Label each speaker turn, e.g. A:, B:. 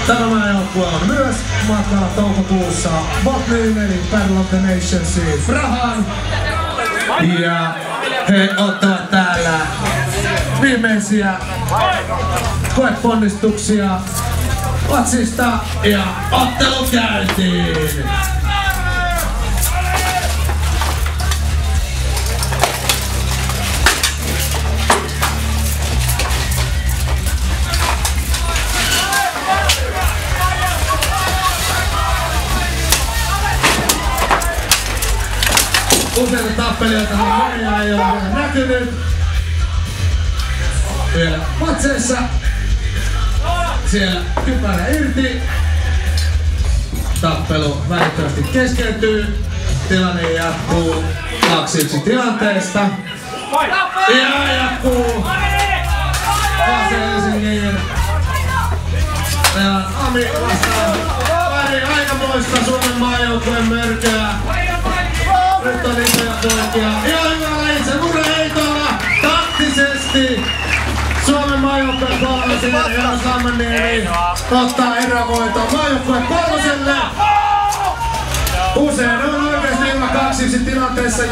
A: Tämä maajoukkue on myös matkalla toukokuussa Botniin eli Battle of the Nationsiin Prahaan. Ja he ottavat täällä viimeisiä koeponnistuksia Vatsista ja ottelu käyntiin! Useita tappelijoita meillä ei ole vielä näkynyt. Vielä matseissa. Siellä kypärä irti. Tappelu välittömästi keskeytyy. Tilanne jatkuu 2-1 tilanteesta. Ja jatkuu. Vasen Helsingin. Meillä on Ami vastaan pari aikamoista Suomen maajoukkueen mörköä. Nyt on isoja poikia. Ihan hyvällä itsemurheitolla taktisesti Suomen maajoukkueen kolmoselle. Eero Sammanniemi ottaa erävoiton maajoukkueen kolmoselle. Usein on oikeasti ilman 2-1 tilanteessa.